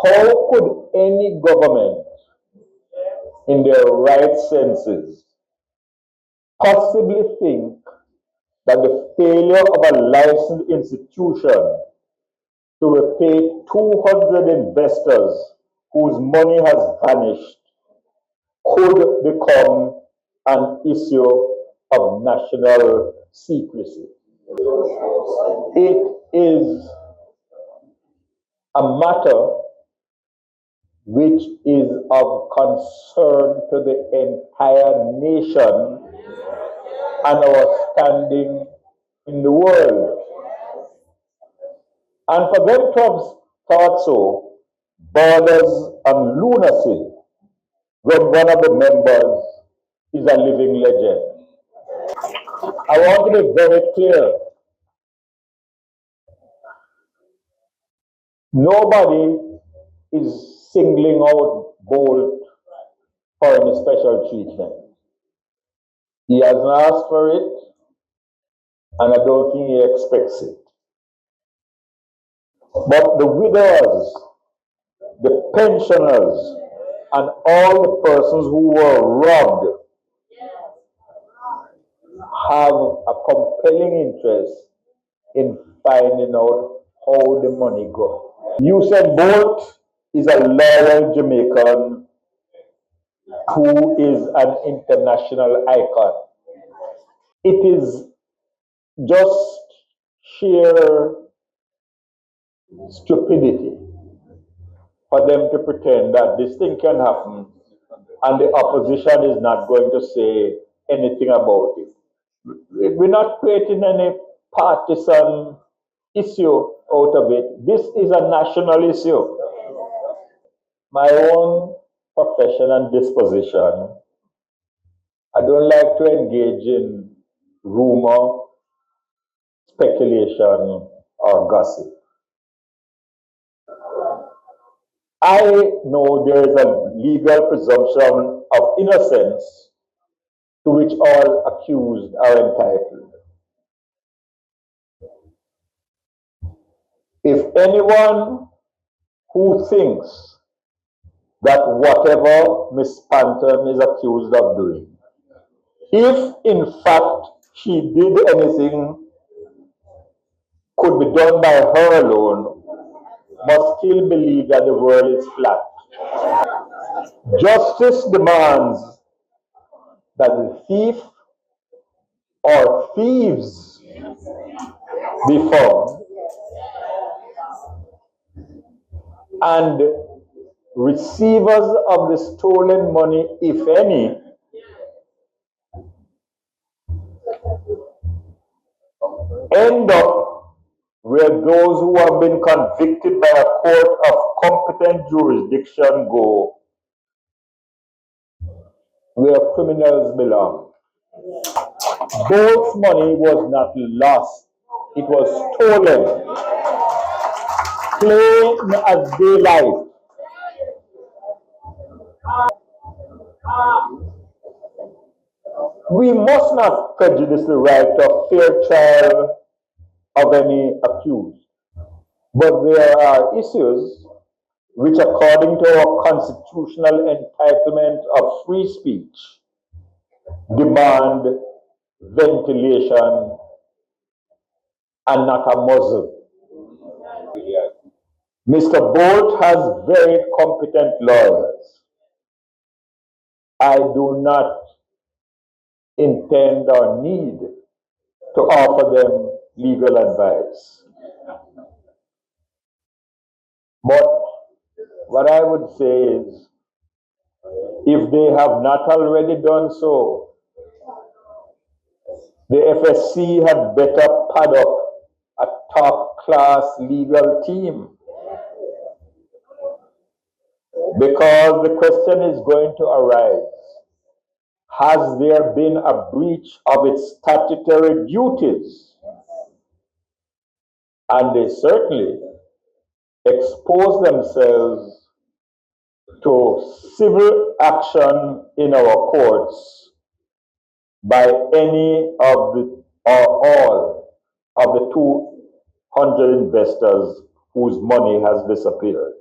How could any government in their right senses possibly think that the failure of a licensed institution to repay 200 investors whose money has vanished could become an issue of national secrecy? It is a matter which is of concern to the entire nation and our standing in the world. And for them to have thought so borders on lunacy when one of the members is a living legend. I want to be very clear. Nobody is singling out Bolt for any special treatment. He hasn't asked for it, and I don't think he expects it. But the widowers, the pensioners, and all the persons who were robbed have a compelling interest in finding out how the money goes. Usain Bolt is a loyal Jamaican who is an international icon. It is just sheer stupidity for them to pretend that this thing can happen and the opposition is not going to say anything about it. We're not creating any partisan issue out of it. This is a national issue. My own profession and disposition, I don't like to engage in rumor, speculation, or gossip. I know there is a legal presumption of innocence to which all accused are entitled. If anyone who thinks that whatever Miss Panton is accused of doing, if in fact she did anything could be done by her alone, must still believe that the world is flat. Justice demands that the thief or thieves be found and receivers of the stolen money, if any, end up where those who have been convicted by a court of competent jurisdiction go, where criminals belong. Bolt's money was not lost, it was stolen, plain as daylight. We must not prejudice the right of fair trial of any accused. But there are issues which, according to our constitutional entitlement of free speech, demand ventilation and not a muzzle. Mr. Bolt has very competent lawyers. I do not intend or need to offer them legal advice. But what I would say is, if they have not already done so, the FSC had better pad up a top-class legal team. Because the question is going to arise, has there been a breach of its statutory duties? And they certainly expose themselves to civil action in our courts by any of the or all of the 200 investors whose money has disappeared.